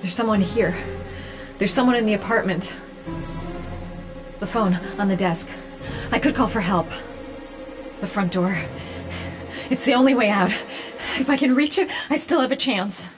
There's someone here. There's someone in the apartment. The phone on the desk. I could call for help. The front door. It's the only way out. If I can reach it, I still have a chance.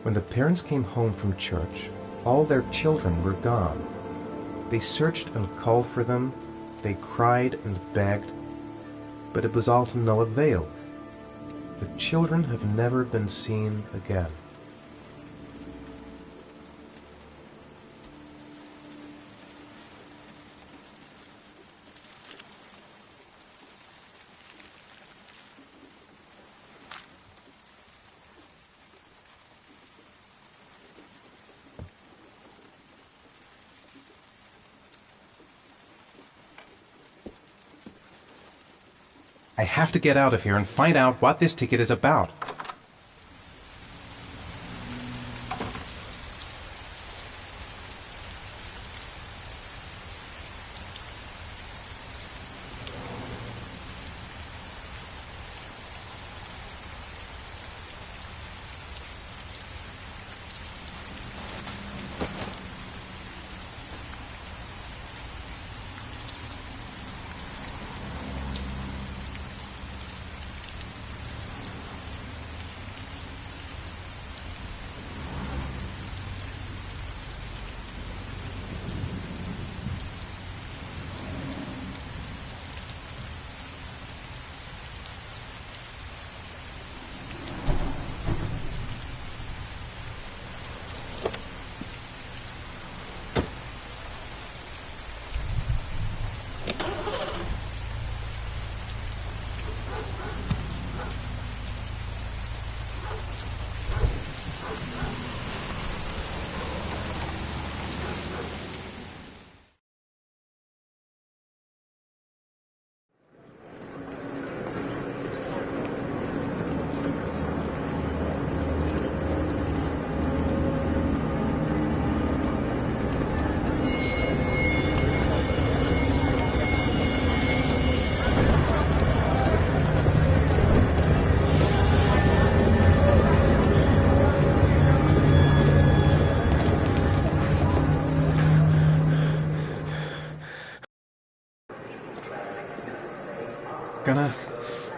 When the parents came home from church, all their children were gone. They searched and called for them, they cried and begged, but it was all to no avail. The children have never been seen again. I have to get out of here and find out what this ticket is about.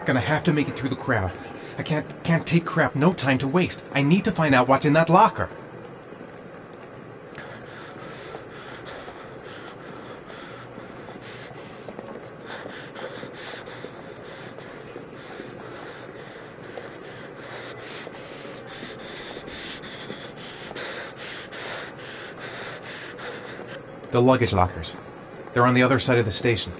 Gonna have to make it through the crowd. I can't take crap. No time to waste. I need to find out what's in that locker. The luggage lockers. They're on the other side of the station.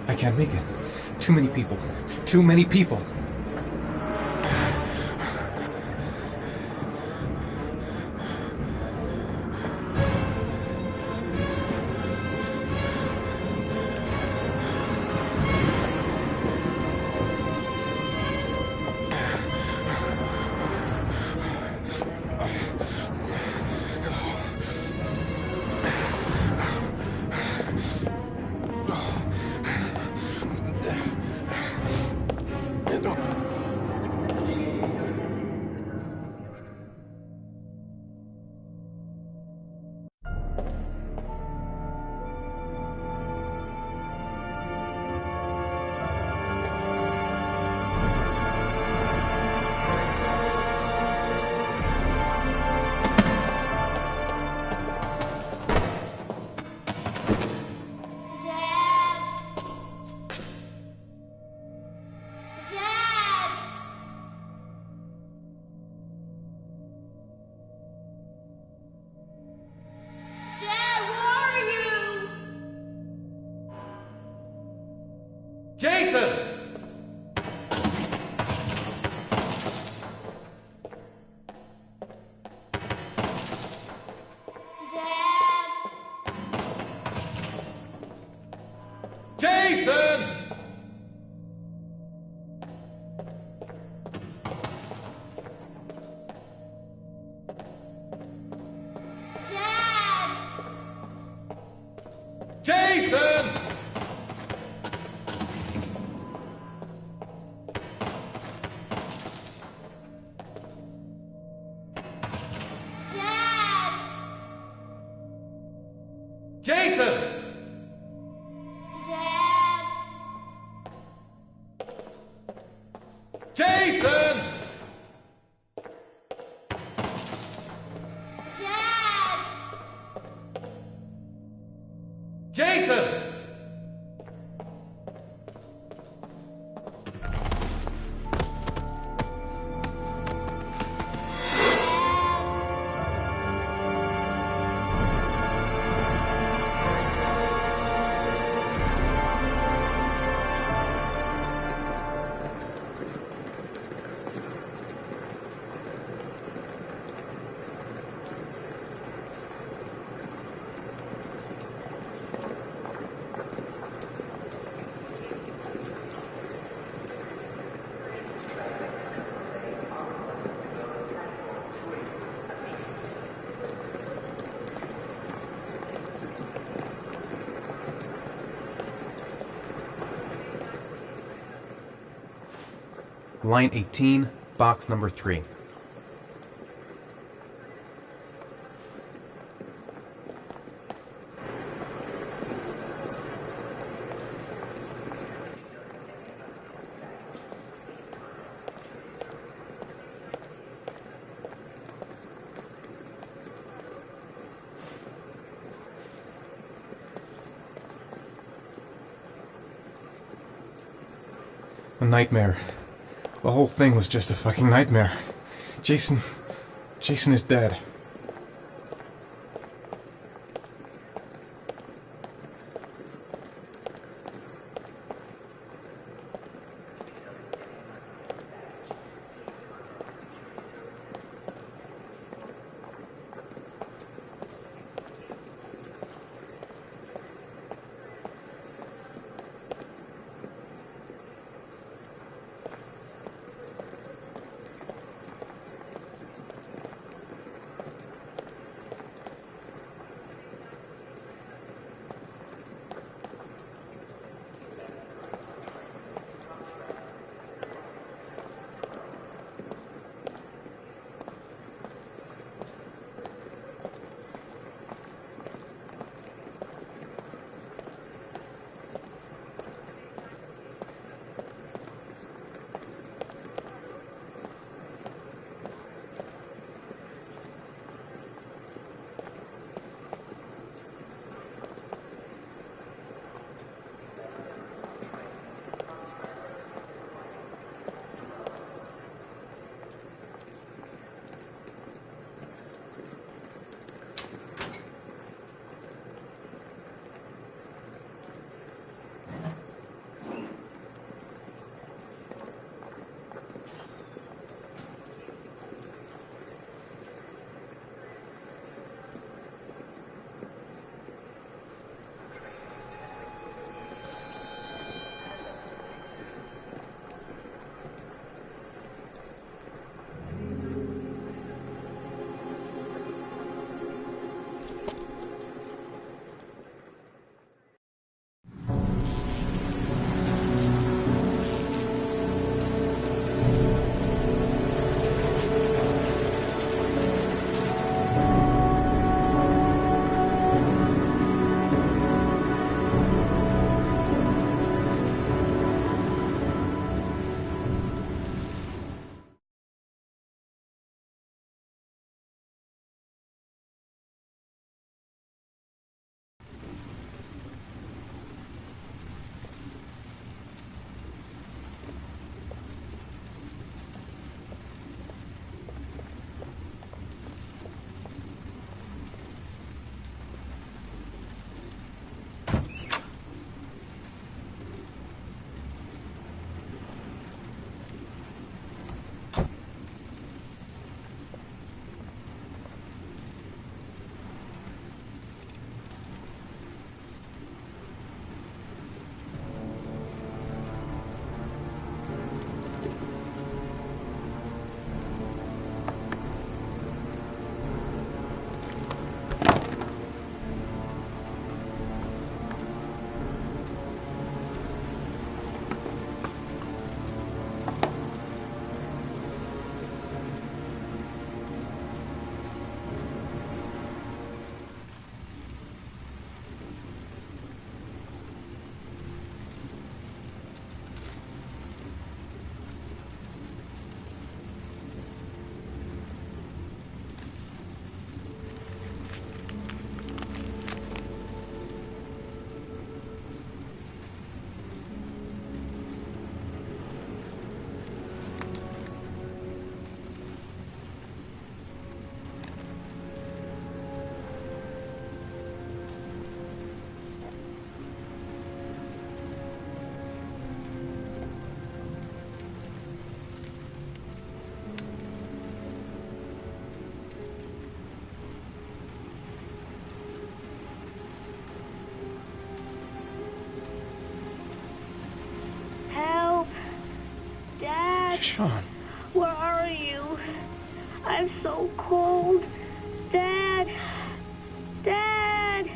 I can't make it. Too many people. Too many people. Jason! Dad! Jason! Dad! Jason! Dad! Jason! Dad! Jason! Dad! Jason! Line 18, box number 3. A nightmare. The whole thing was just a fucking nightmare. Jason is dead. Sean. Where are you? I'm so cold. Dad. Dad.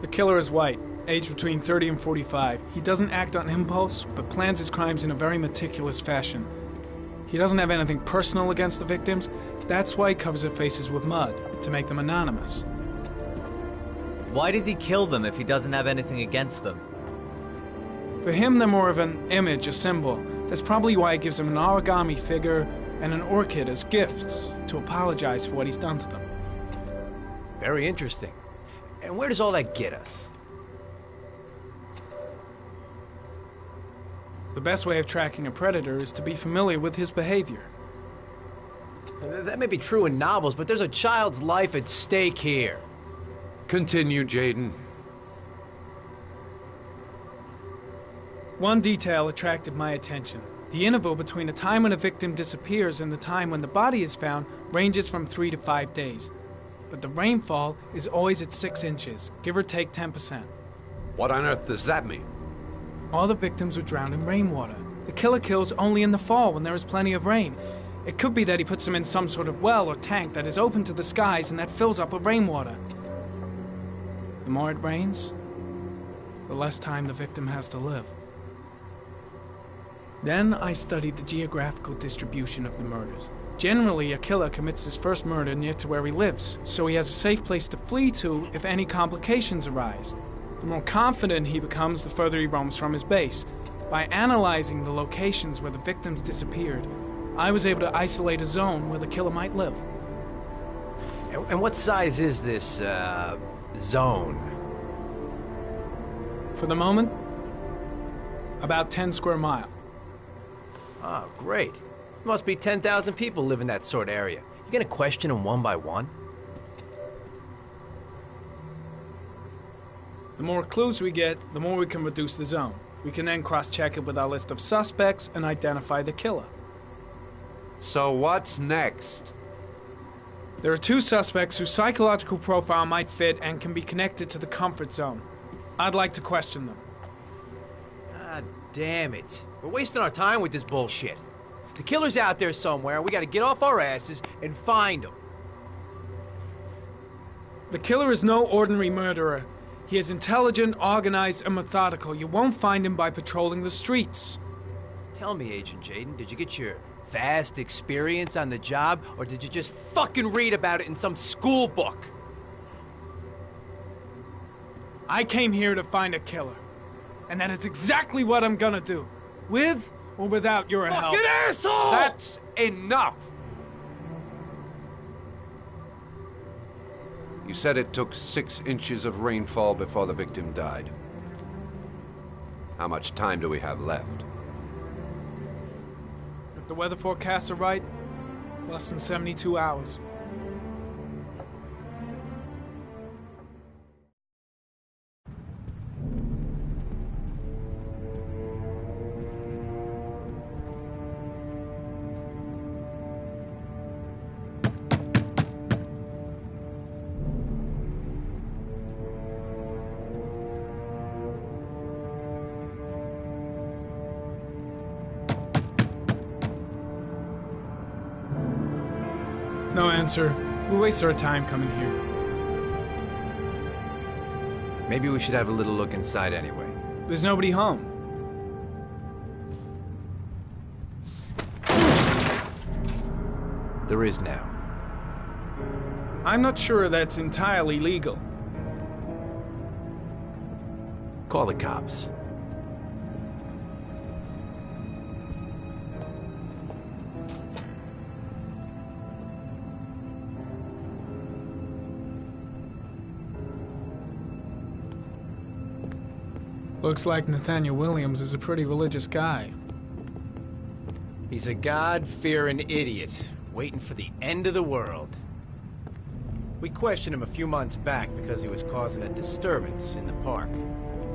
The killer is white, aged between 30 and 45. He doesn't act on impulse, but plans his crimes in a very meticulous fashion. He doesn't have anything personal against the victims. That's why he covers their faces with mud, to make them anonymous. Why does he kill them if he doesn't have anything against them? For him, they're more of an image, a symbol. That's probably why he gives them an origami figure and an orchid as gifts to apologize for what he's done to them. Very interesting. And where does all that get us? The best way of tracking a predator is to be familiar with his behavior. That may be true in novels, but there's a child's life at stake here. Continue, Jaden. One detail attracted my attention. The interval between the time when a victim disappears and the time when the body is found ranges from 3 to 5 days. But the rainfall is always at 6 inches, give or take 10%. What on earth does that mean? All the victims were drowned in rainwater. The killer kills only in the fall when there is plenty of rain. It could be that he puts them in some sort of well or tank that is open to the skies and that fills up with rainwater. The more it rains, the less time the victim has to live. Then I studied the geographical distribution of the murders. Generally, a killer commits his first murder near to where he lives, so he has a safe place to flee to if any complications arise. The more confident he becomes, the further he roams from his base. By analyzing the locations where the victims disappeared, I was able to isolate a zone where the killer might live. And what size is this, zone? For the moment, about 10 square miles. Oh, great. Must be 10,000 people live in that sort of area. You gonna question them one by one? The more clues we get, the more we can reduce the zone. We can then cross-check it with our list of suspects and identify the killer. So what's next? There are 2 suspects whose psychological profile might fit and can be connected to the comfort zone. I'd like to question them. God damn it. We're wasting our time with this bullshit. The killer's out there somewhere, and we gotta get off our asses and find him. The killer is no ordinary murderer. He is intelligent, organized, and methodical. You won't find him by patrolling the streets. Tell me, Agent Jaden, did you get your vast experience on the job, or did you just fucking read about it in some school book? I came here to find a killer. And that is exactly what I'm gonna do. With or without your help. Fucking asshole! That's enough! You said it took 6 inches of rainfall before the victim died. How much time do we have left? If the weather forecasts are right, less than 72 hours. No answer. We waste our time coming here. Maybe we should have a little look inside anyway. There's nobody home. There is now. I'm not sure that's entirely legal. Call the cops. Looks like Nathaniel Williams is a pretty religious guy. He's a God-fearing idiot, waiting for the end of the world. We questioned him a few months back because he was causing a disturbance in the park.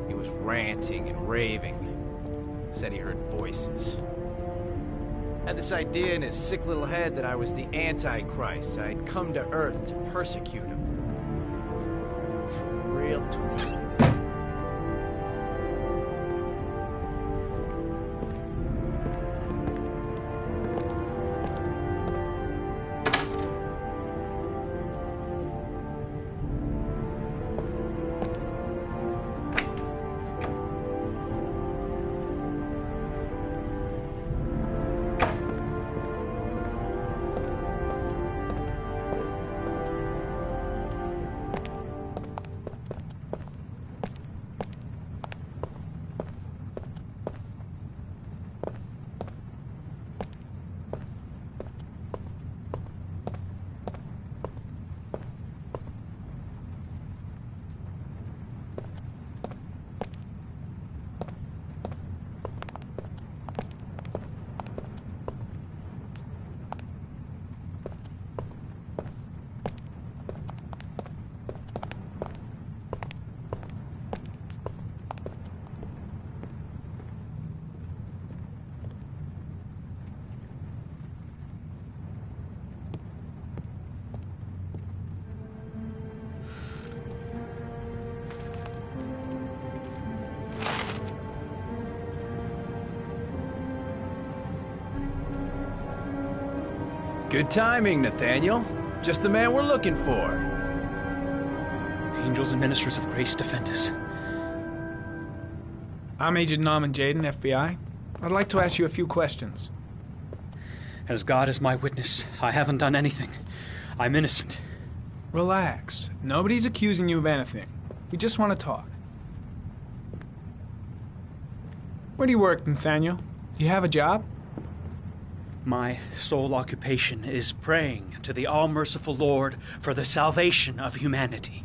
He was ranting and raving. Said he heard voices. Had this idea in his sick little head that I was the Antichrist. I'd come to Earth to persecute him. Real twist. Good timing, Nathaniel. Just the man we're looking for. Angels and ministers of grace defend us. I'm Agent Norman Jayden, FBI. I'd like to ask you a few questions. As God is my witness, I haven't done anything. I'm innocent. Relax. Nobody's accusing you of anything. We just want to talk. Where do you work, Nathaniel? Do you have a job? My sole occupation is praying to the all-merciful Lord for the salvation of humanity.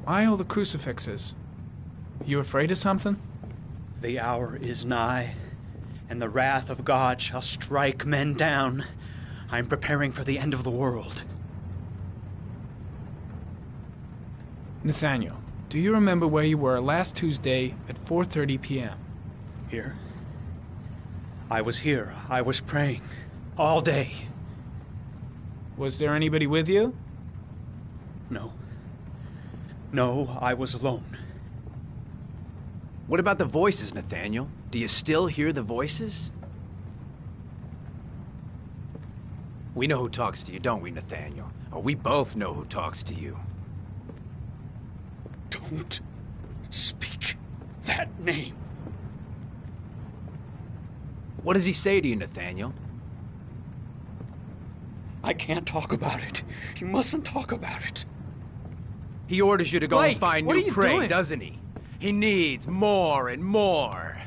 Why all the crucifixes? You afraid of something? The hour is nigh, and the wrath of God shall strike men down. I'm preparing for the end of the world. Nathaniel, do you remember where you were last Tuesday at 4:30 p.m.? Here? I was here. I was praying. All day. Was there anybody with you? No. No, I was alone. What about the voices, Nathaniel? Do you still hear the voices? We know who talks to you, don't we, Nathaniel? Or we both know who talks to you. Don't speak that name. What does he say to you, Nathaniel? I can't talk about it. You mustn't talk about it. He orders you to go Blake, and find what new are you prey, doing? doesn't he? He needs more and more.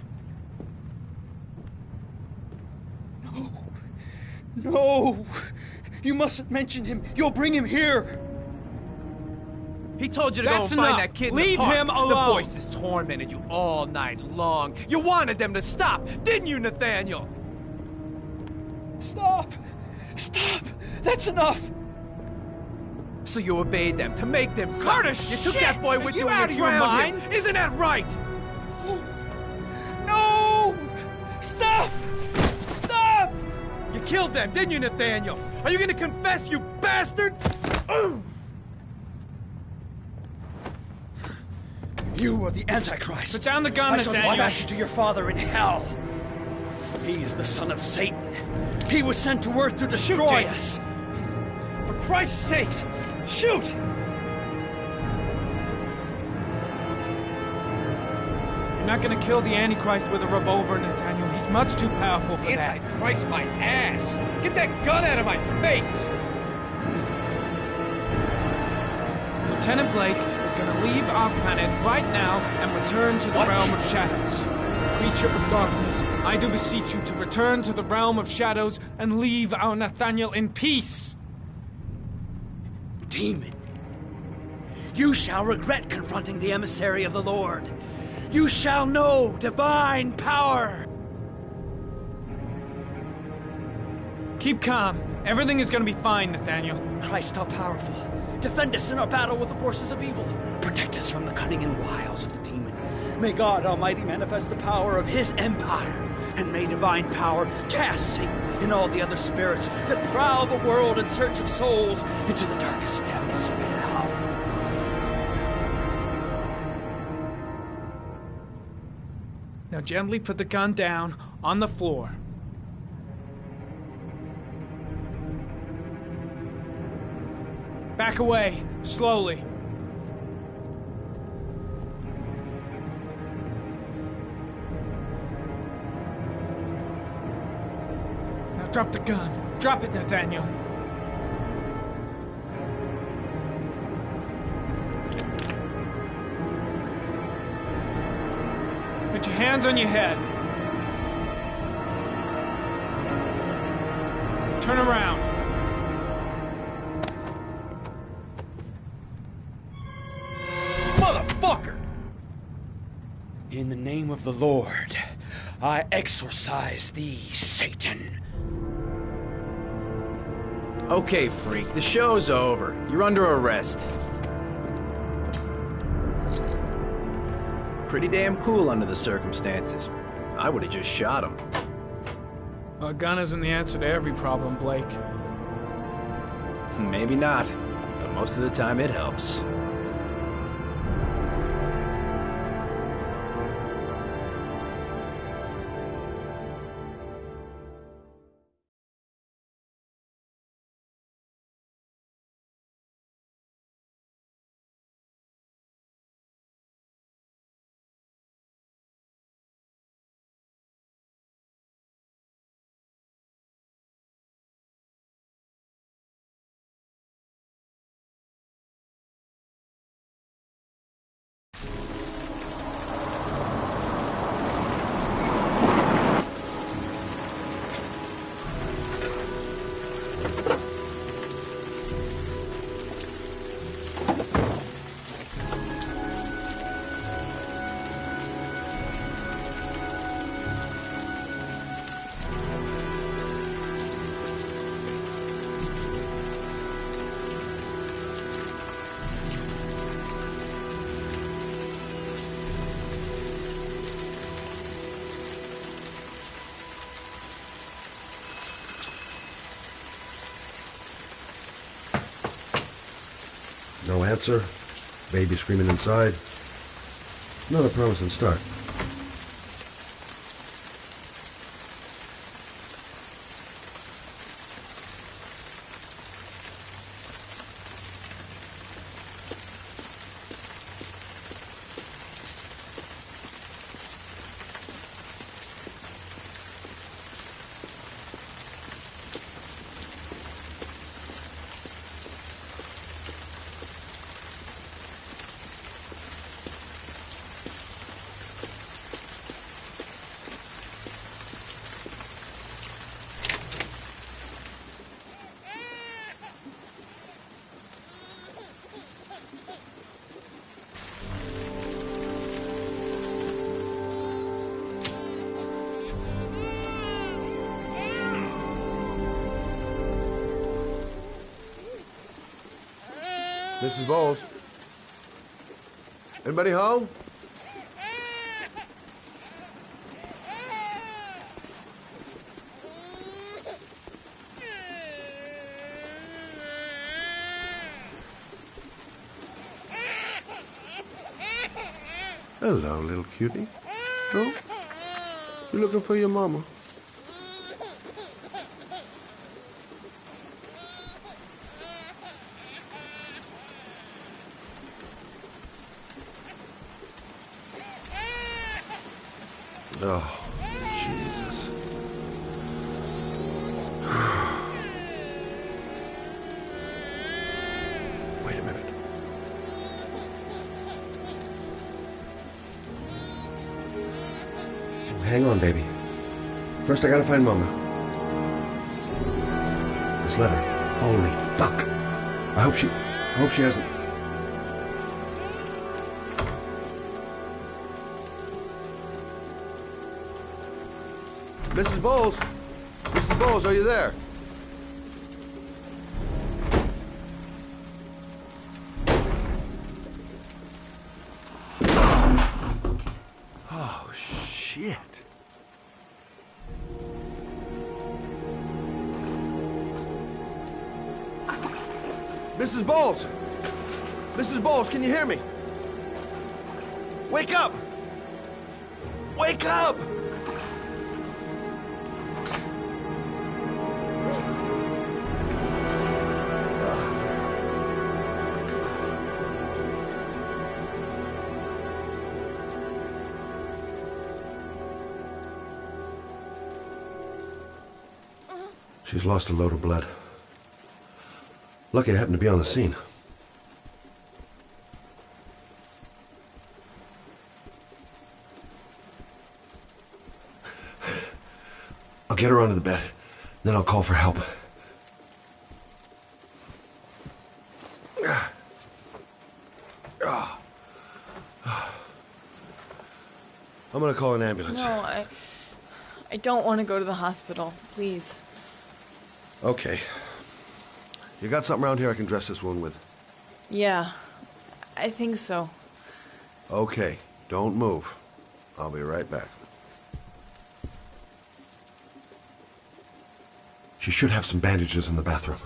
No. No. You mustn't mention him. You'll bring him here. He told you to That's go and enough. find that kid in Leave the park. him The alone. voices tormented you all night long. You wanted them to stop, didn't you, Nathaniel? Stop. Stop. That's enough. So you obeyed them to make them stop. Curtis, you took shit! that boy Are with you you and out you of your drowned him. mind? Isn't that right? No. Stop. Stop. You killed them, didn't you, Nathaniel? Are you gonna confess, you bastard? You are the Antichrist. Put down the gun, I shall Nathaniel. dispatch you to your father in hell. He is the son of Satan. He was sent to earth to destroy us. For Christ's sakes, shoot! You're not gonna kill the Antichrist with a revolver, Nathaniel. He's much too powerful for that. Antichrist my ass! Get that gun out of my face! Lieutenant Blake is gonna leave our planet right now and return to the realm of shadows. Creature of darkness, I do beseech you to return to the realm of shadows and leave our Nathaniel in peace. Demon, you shall regret confronting the emissary of the Lord. You shall know divine power. Keep calm. Everything is gonna be fine, Nathaniel. Christ all powerful, defend us in our battle with the forces of evil. Protect us from the cunning and wiles of the demon. May God Almighty manifest the power of his empire, and may divine power cast Satan and all the other spirits that prowl the world in search of souls into the darkest depths of hell. Now gently put the gun down on the floor. Back away, slowly. Now drop the gun. Drop it, Nathaniel. Put your hands on your head. Turn around. Motherfucker! In the name of the Lord, I exorcise thee, Satan. Okay, freak, the show's over. You're under arrest. Pretty damn cool under the circumstances. I would have just shot him. A gun isn't the answer to every problem, Blake. Maybe not, but most of the time it helps. No answer. Baby screaming inside. Not a promising start. Mrs. Bowles? Anybody home? Hello, little cutie. Oh, you looking for your mama? Oh, Jesus. Wait a minute. Hang on, baby. First, I gotta find Mama. This letter. Holy fuck. I hope she hasn't... Mrs. Bowles? Mrs. Bowles, are you there? Oh, shit. Mrs. Bowles! Mrs. Bowles, can you hear me? Wake up! Wake up! She's lost a load of blood. Lucky I happened to be on the scene. I'll get her onto the bed, then I'll call for help. I'm gonna call an ambulance. No, I don't want to go to the hospital. Please. Okay. You got something around here I can dress this wound with? Yeah, I think so. Okay, don't move. I'll be right back. She should have some bandages in the bathroom.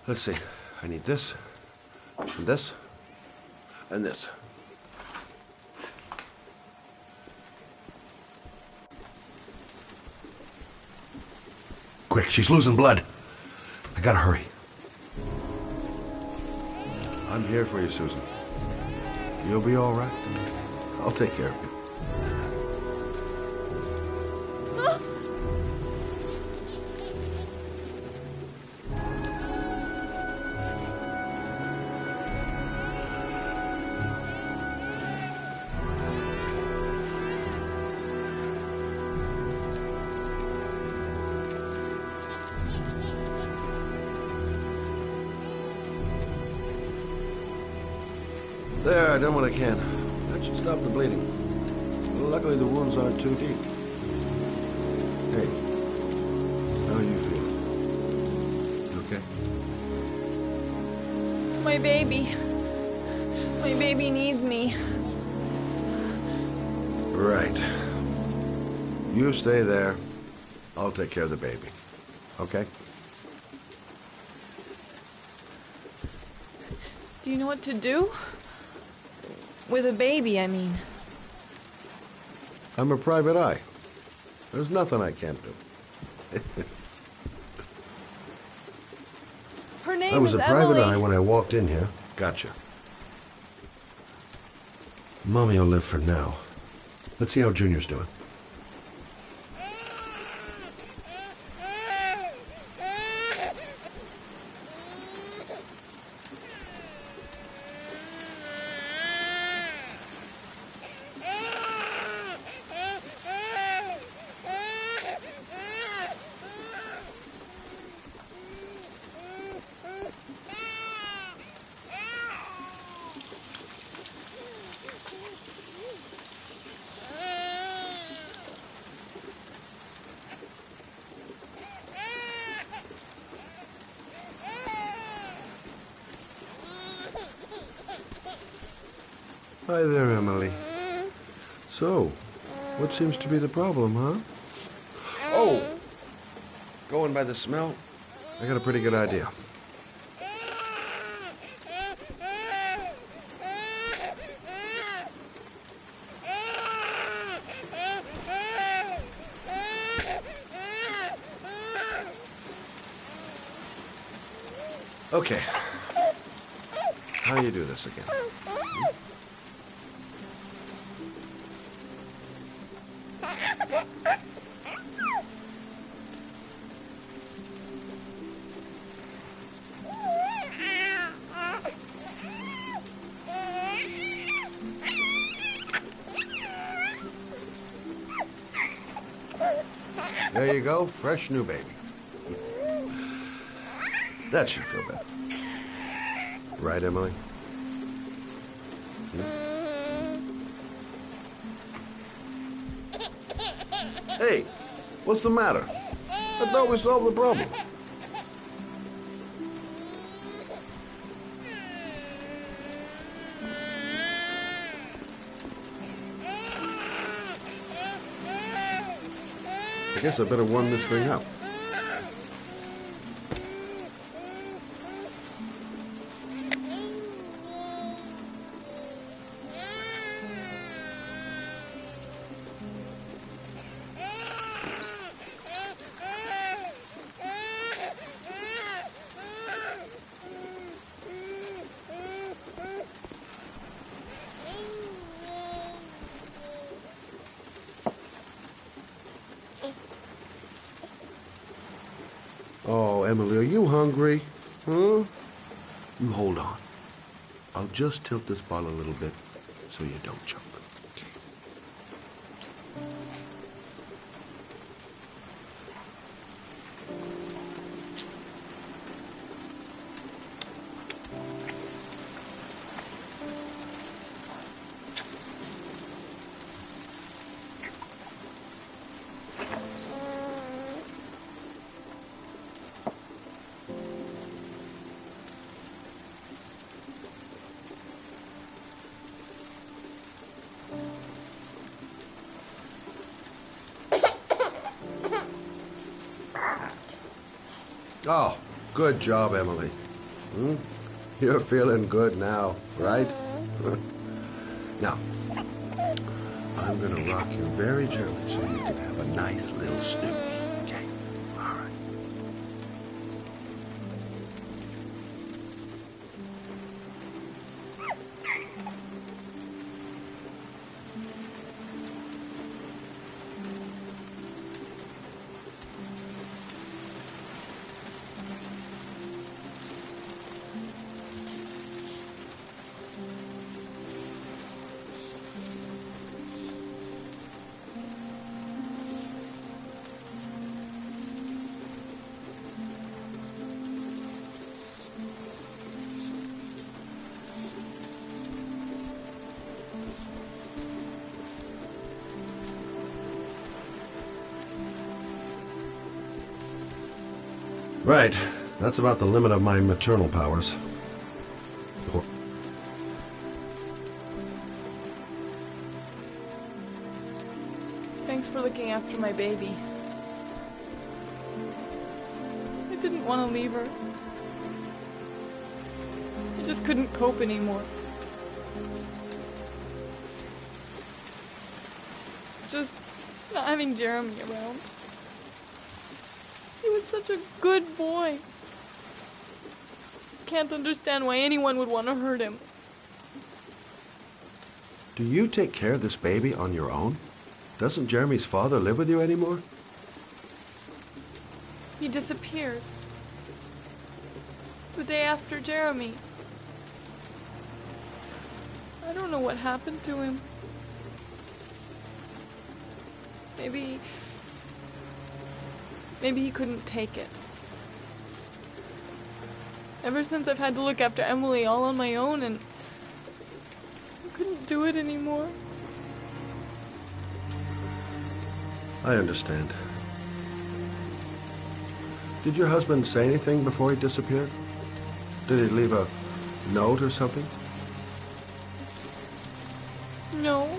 Let's see. I need this, and this, and this. Quick, she's losing blood. I gotta hurry. I'm here for you, Susan. You'll be all right. I'll take care of you. There, I done what I can. That should stop the bleeding. Luckily, the wounds aren't too deep. Hey, how are you feeling? You okay? My baby. My baby needs me. Right. You stay there. I'll take care of the baby. Okay? Do you know what to do? With a baby, I mean. I'm a private eye. There's nothing I can't do. Her name I was is a private Emily. eye when I walked in here. Gotcha. Mommy will live for now. Let's see how Junior's doing. Hi there, Emily. So, what seems to be the problem, huh? Oh! Going by the smell, I got a pretty good idea. Okay. How do you do this again? There you go, fresh new baby. That should feel better. Right, Emily? Hey, what's the matter? I thought we solved the problem. I guess I better warm this thing up. Oh, Emily, are you hungry? Huh? You hold on. I'll just tilt this bottle a little bit so you don't choke. Oh, good job, Emily. You're feeling good now, right? Now, I'm gonna rock you very gently so you can have a nice little snooze. Okay? All right. Right. That's about the limit of my maternal powers. Thanks for looking after my baby. I didn't want to leave her. I just couldn't cope anymore. just not having Jeremy around. He was such a good boy. Can't understand why anyone would want to hurt him. Do you take care of this baby on your own? Doesn't Jeremy's father live with you anymore? He disappeared. The day after Jeremy. I don't know what happened to him. Maybe he couldn't take it. Ever since I've had to look after Emily all on my own, and I couldn't do it anymore. I understand. Did your husband say anything before he disappeared? Did he leave a note or something? No.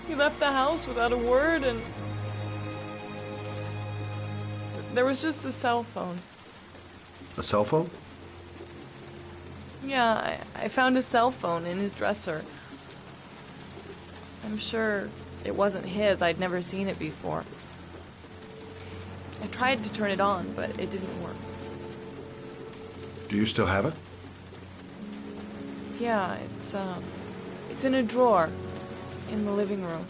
He left the house without a word, and there was just the cell phone. A cell phone? Yeah, I found a cell phone in his dresser. I'm sure it wasn't his. I'd never seen it before. I tried to turn it on, but it didn't work. Do you still have it? Yeah, it's in a drawer in the living room.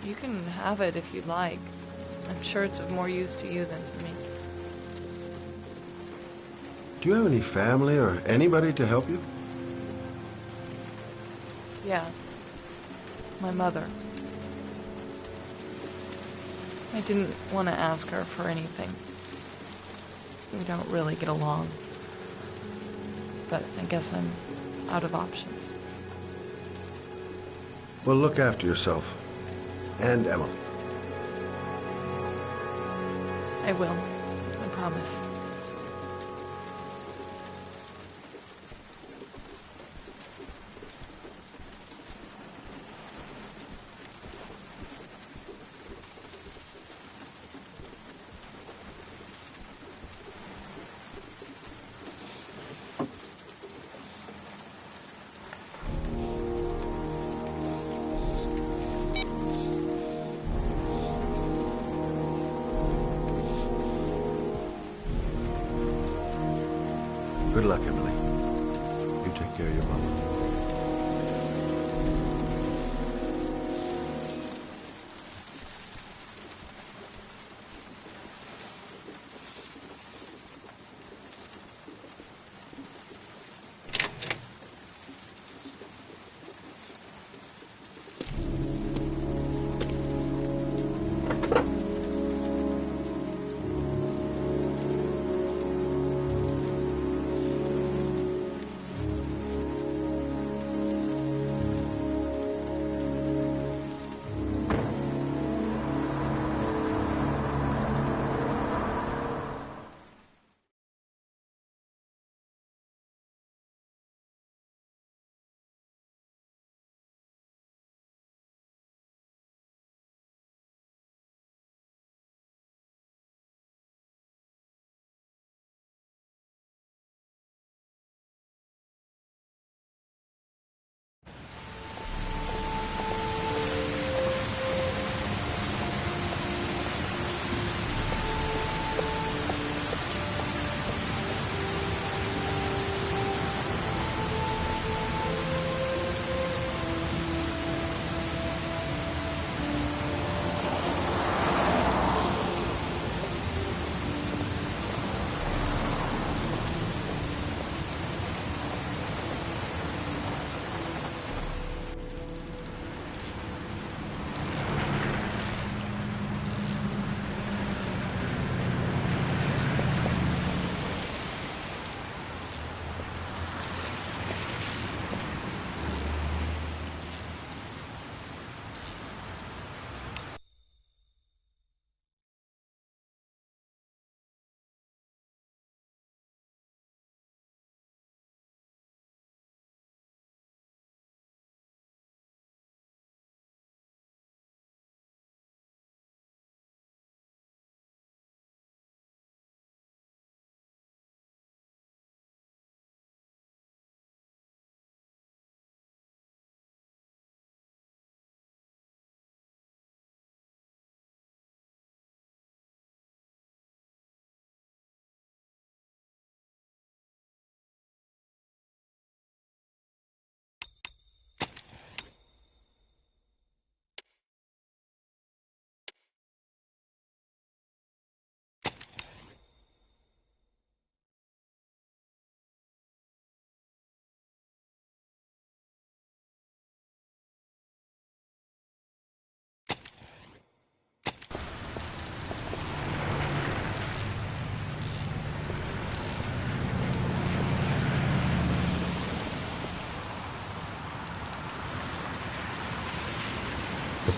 You can have it if you'd like. I'm sure it's of more use to you than to me. Do you have any family or anybody to help you? Yeah. My mother. I didn't want to ask her for anything. We don't really get along. But I guess I'm out of options. Well, look after yourself. And Emily. I will. I promise. Good luck, Emily. You take care of your mama.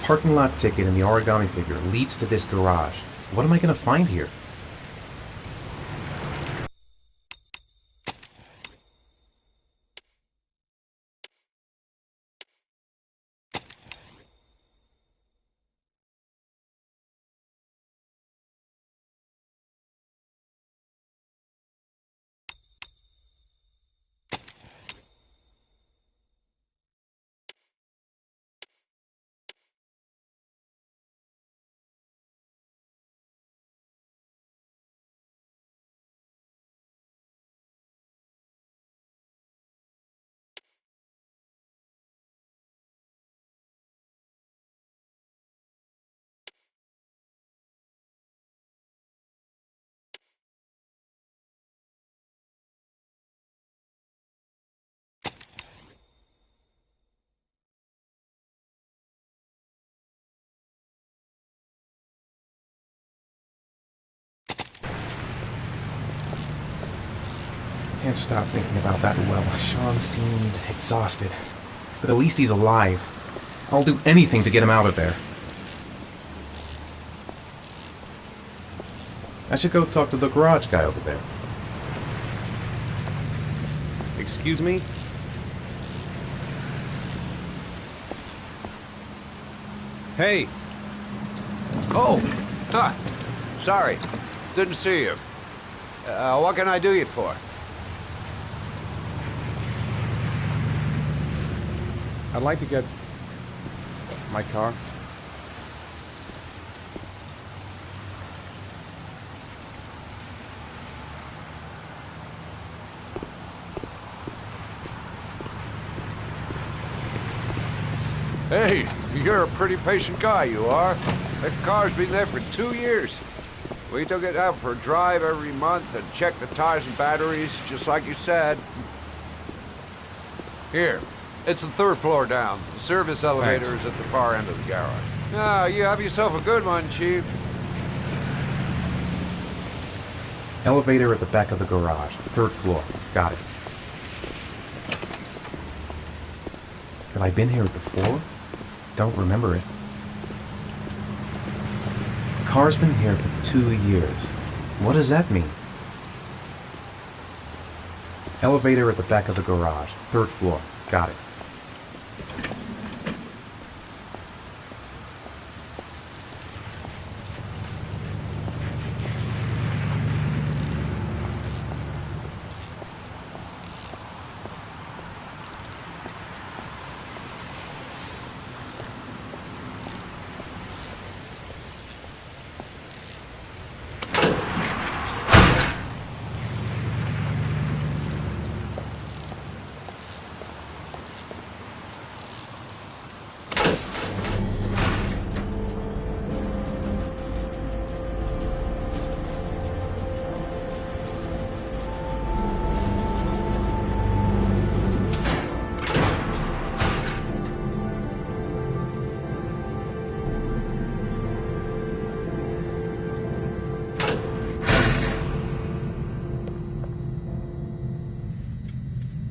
parking lot ticket and the origami figure leads to this garage. What am I going to find here? Can't stop thinking about that well. Sean seemed exhausted. But at least he's alive. I'll do anything to get him out of there. I should go talk to the garage guy over there. Excuse me? Hey! Oh! Huh. Sorry. Didn't see you. What can I do you for? I'd like to get my car. Hey, you're a pretty patient guy, you are. That car's been there for 2 years. We took it out for a drive every month and checked the tires and batteries, just like you said. Here, it's the 3rd floor down. The service elevator is at the far end of the garage. Now, you have yourself a good one, Chief. Elevator at the back of the garage. 3rd floor. Got it. Have I been here before? Don't remember it. The car's been here for 2 years. What does that mean? Elevator at the back of the garage. 3rd floor. Got it.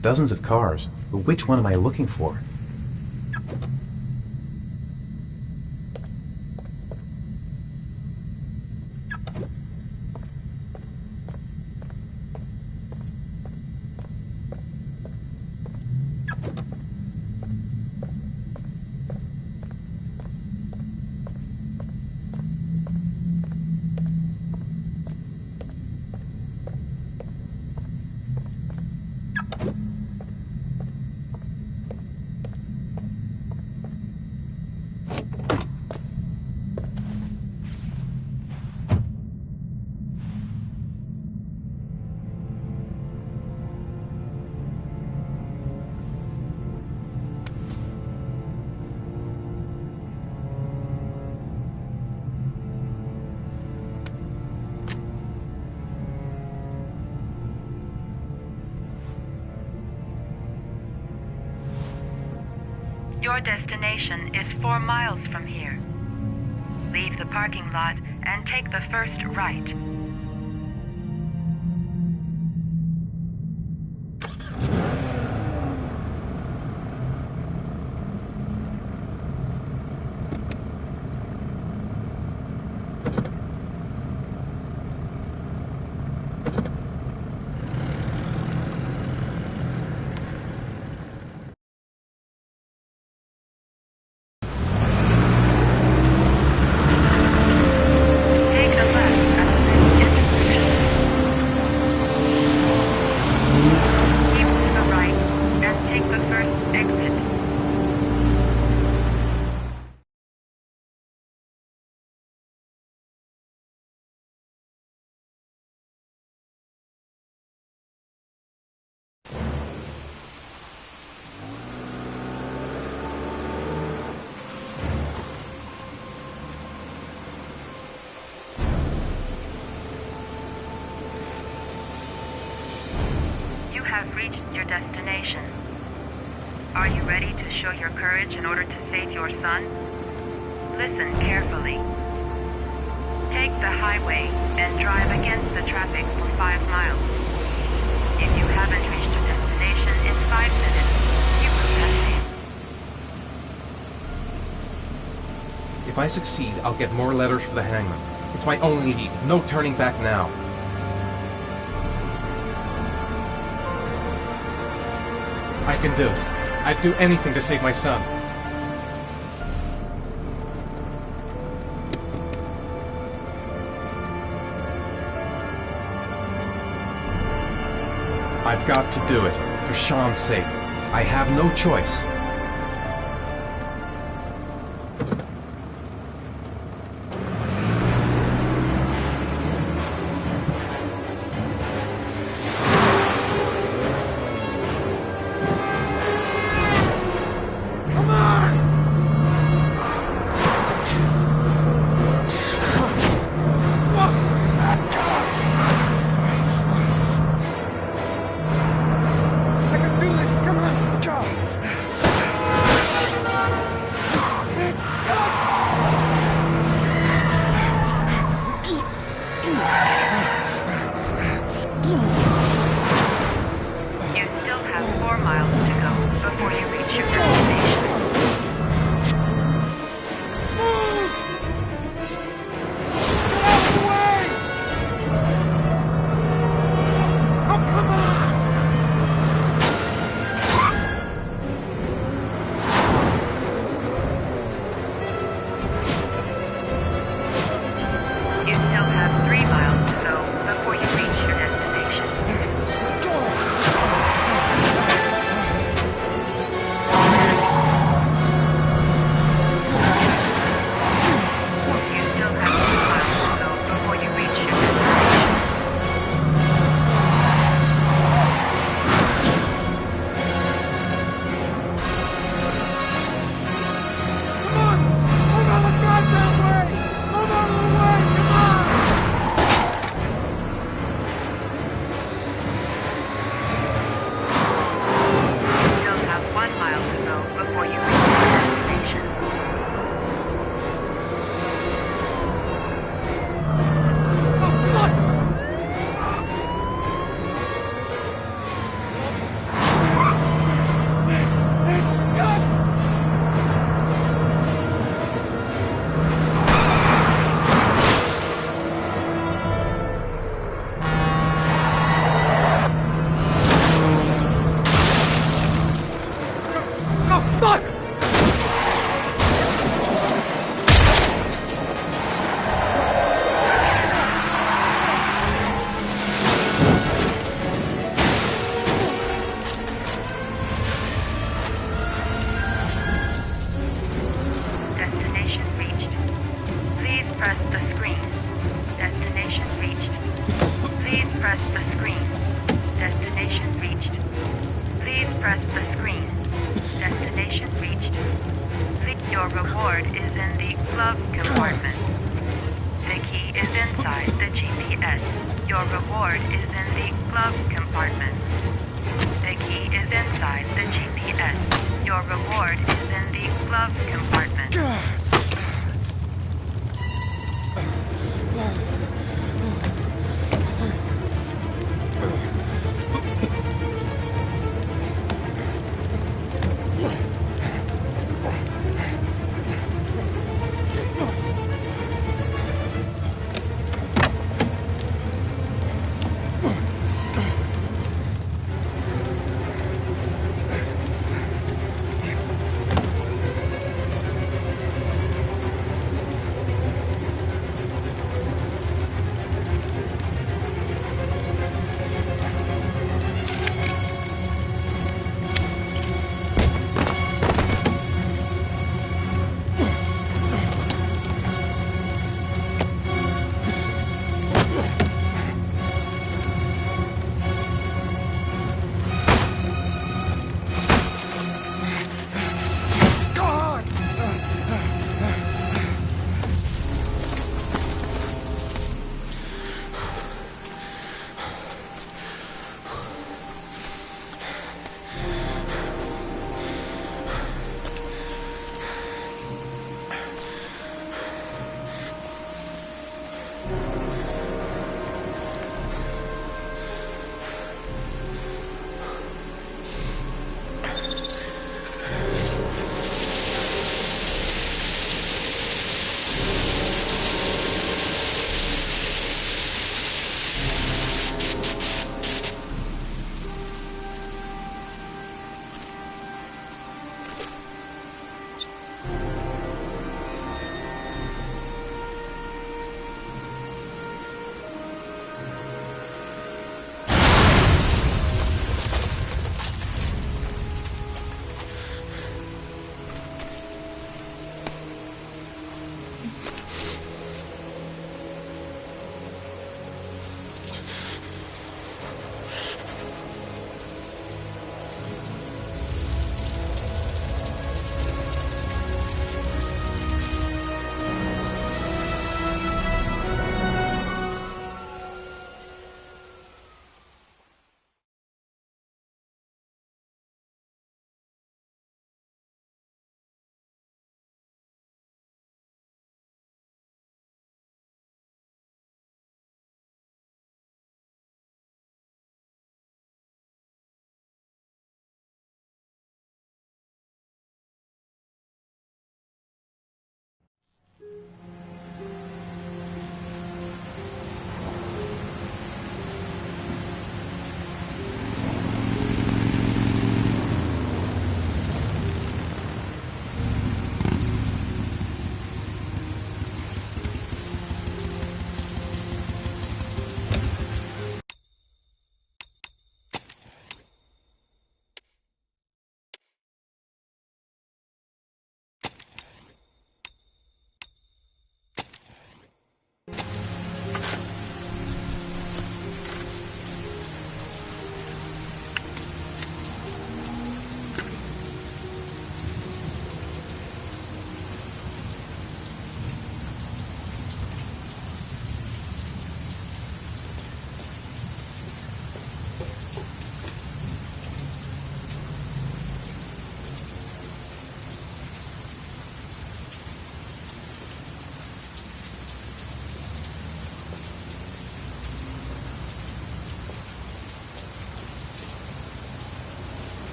Dozens of cars, but which one am I looking for? Your destination is 4 miles from here. Leave the parking lot and take the first right. have reached your destination. Are you ready to show your courage in order to save your son? Listen carefully. Take the highway and drive against the traffic for 5 miles. If you haven't reached your destination in 5 minutes, you will have failed. If I succeed, I'll get more letters for the hangman. It's my only need. No turning back now. I can do it. I'd do anything to save my son. I've got to do it. For Sean's sake. I have no choice.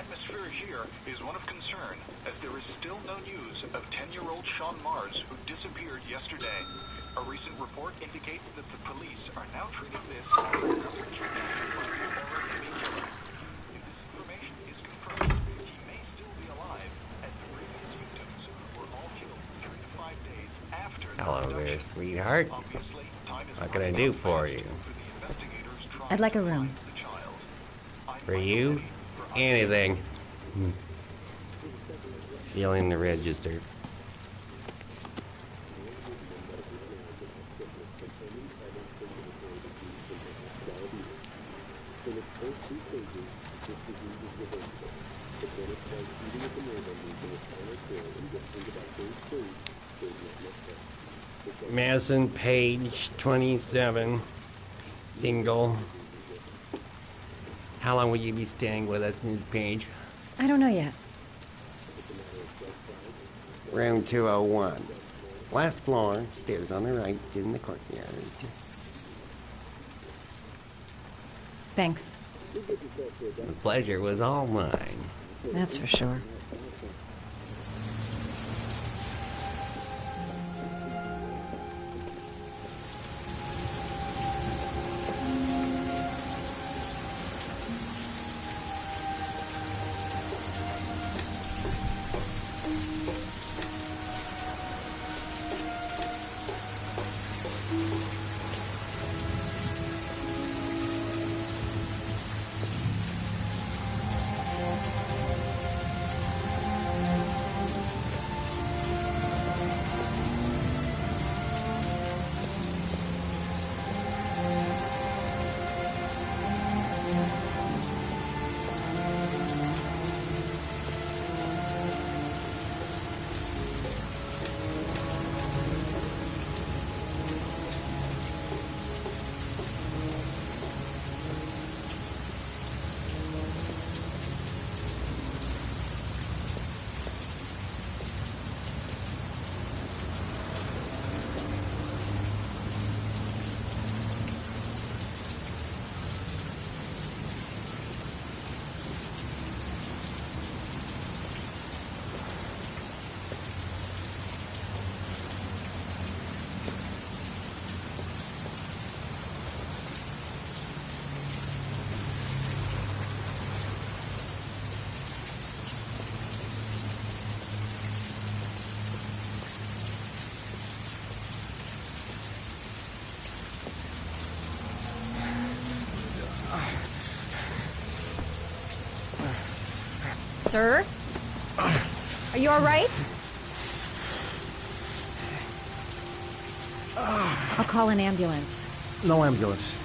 atmosphere here is one of concern, as there is still no news of 10-year-old Sean Mars, who disappeared yesterday. A recent report indicates that the police are now treating this as another kidnapping by the Aura killer. If this information is confirmed, he may still be alive, as the previous victims were all killed 3 to 5 days after the Hello there, sweetheart. What can I do for you? I'd like a room. For you? Anything. Feeling the register. Madison Page, 27, single. How long will you be staying with us, Ms. Page? I don't know yet. Room 201. Last floor, stairs on the right, in the courtyard. Thanks. The pleasure was all mine. That's for sure. Sir? Are you all right? I'll call an ambulance. No ambulance.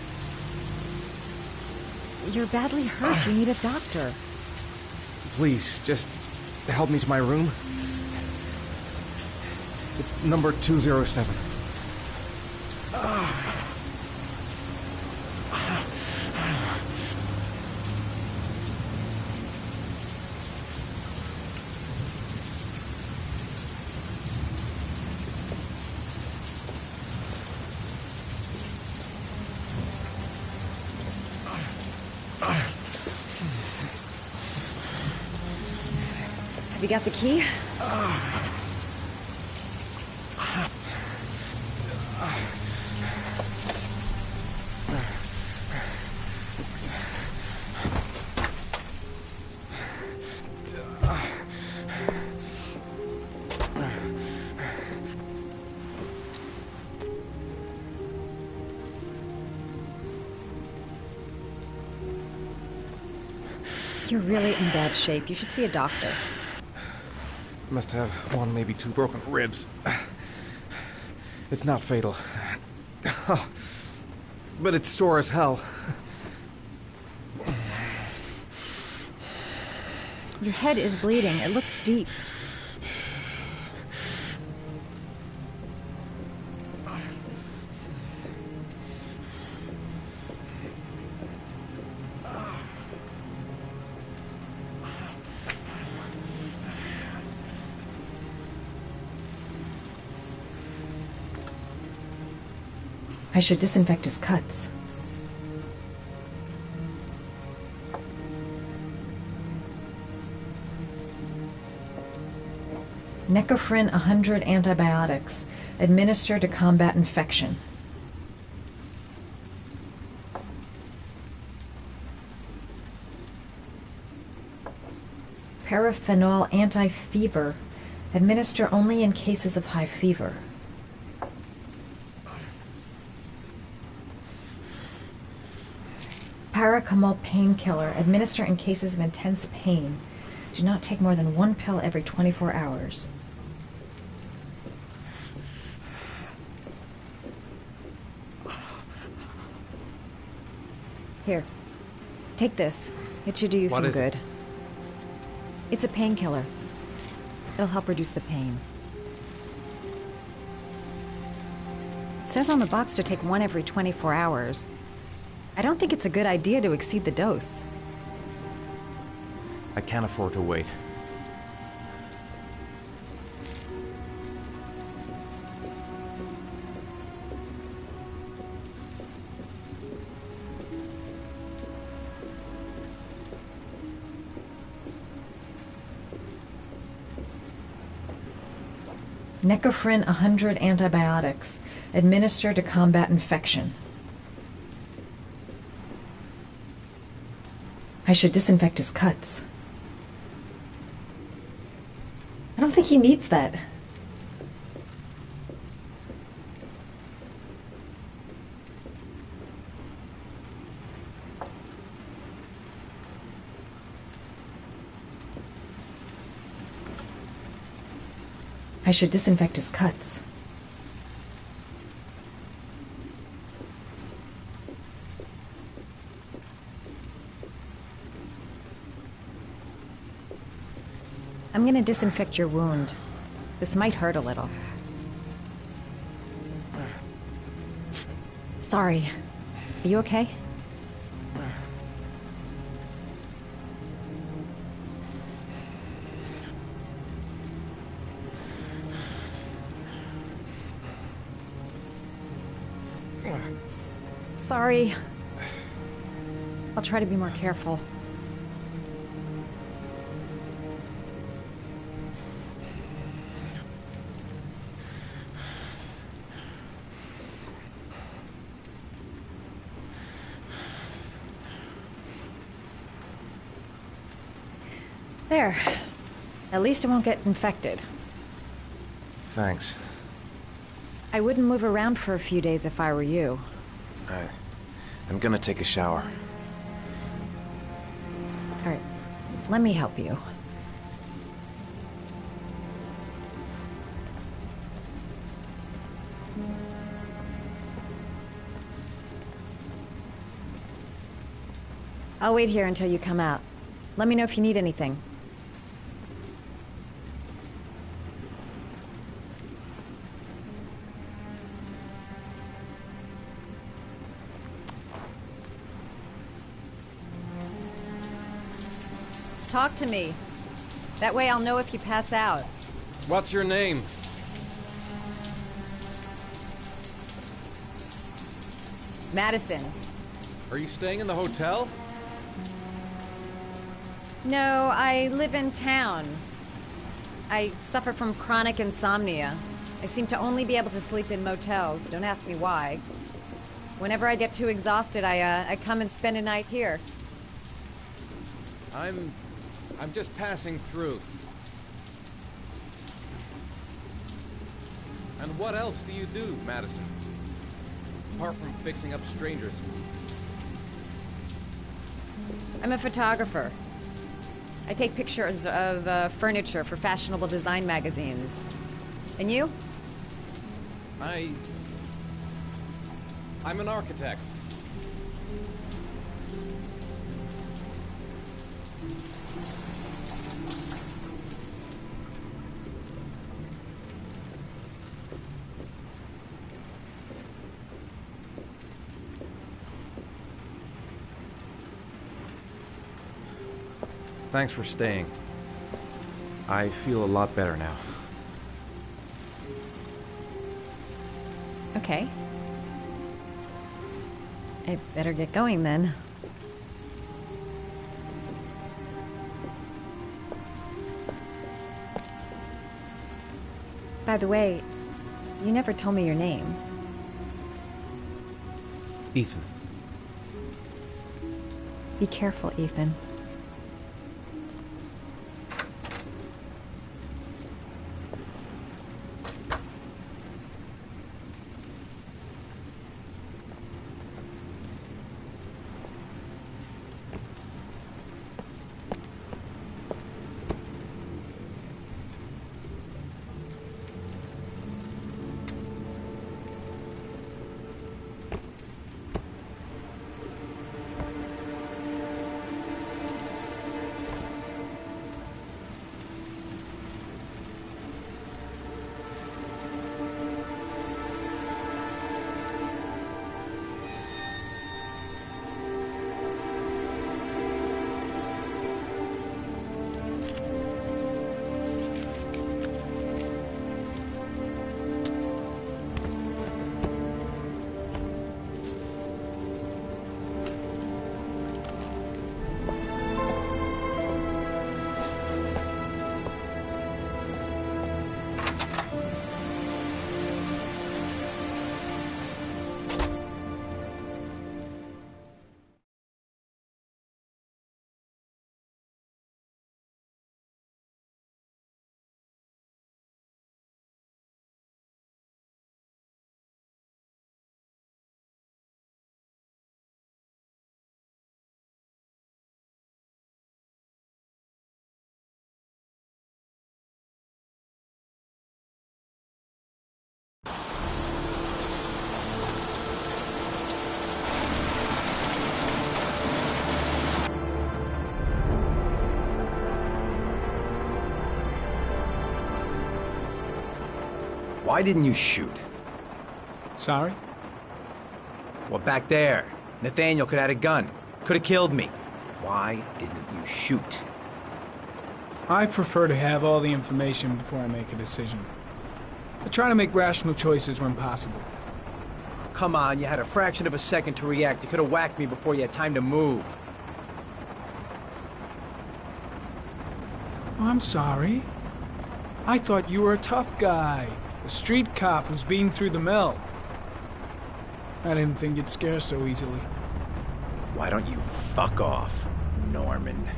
You're badly hurt. You need a doctor. Please, just help me to my room. It's number 207. Have you got the key? You're really in bad shape. You should see a doctor. Must have one, maybe two broken ribs. It's not fatal. But it's sore as hell. Your head is bleeding. It looks deep. I should disinfect his cuts. Necophren 100 antibiotics. Administer to combat infection. Paraphenol anti-fever. Administer only in cases of high fever. Paracamol painkiller. Administer in cases of intense pain. Do not take more than 1 pill every 24 hours. Here. Take this. It should do you some good. It's a painkiller. It'll help reduce the pain. It says on the box to take 1 every 24 hours. I don't think it's a good idea to exceed the dose. I can't afford to wait. Necophren 100 antibiotics. Administer to combat infection. I should disinfect his cuts. I don't think he needs that. I should disinfect his cuts. I'm gonna disinfect your wound. This might hurt a little. Sorry. Are you okay? Sorry. I'll try to be more careful. There. At least it won't get infected. Thanks. I wouldn't move around for a few days if I were you. I'm gonna take a shower. All right. Let me help you. I'll wait here until you come out. Let me know if you need anything. Talk to me. That way I'll know if you pass out. What's your name? Madison. Are you staying in the hotel? No, I live in town. I suffer from chronic insomnia. I seem to only be able to sleep in motels. Don't ask me why. Whenever I get too exhausted, I come and spend a night here. I'm just passing through. And what else do you do, Madison? Apart from fixing up strangers. I'm a photographer. I take pictures of furniture for fashionable design magazines. And you? I'm an architect. Thanks for staying. I feel a lot better now. Okay. I better get going then. By the way, you never told me your name. Ethan. Be careful, Ethan. Why didn't you shoot? Sorry? Well, back there. Nathaniel could have had a gun. Could have killed me. Why didn't you shoot? I prefer to have all the information before I make a decision. I try to make rational choices when possible. Come on, you had a fraction of a second to react. You could have whacked me before you had time to move. Oh, I'm sorry. I thought you were a tough guy. A street cop who's been through the mill. I didn't think you'd scare so easily. Why don't you fuck off, Norman?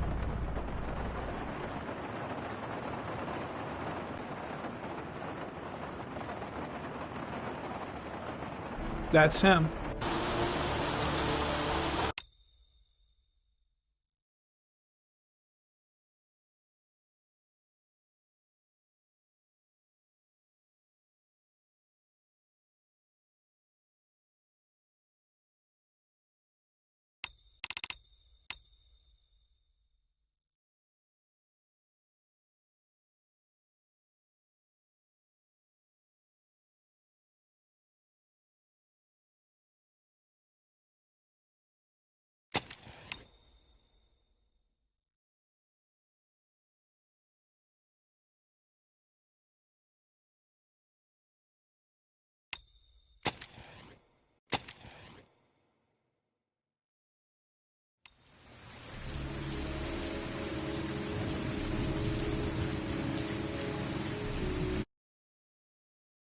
That's him.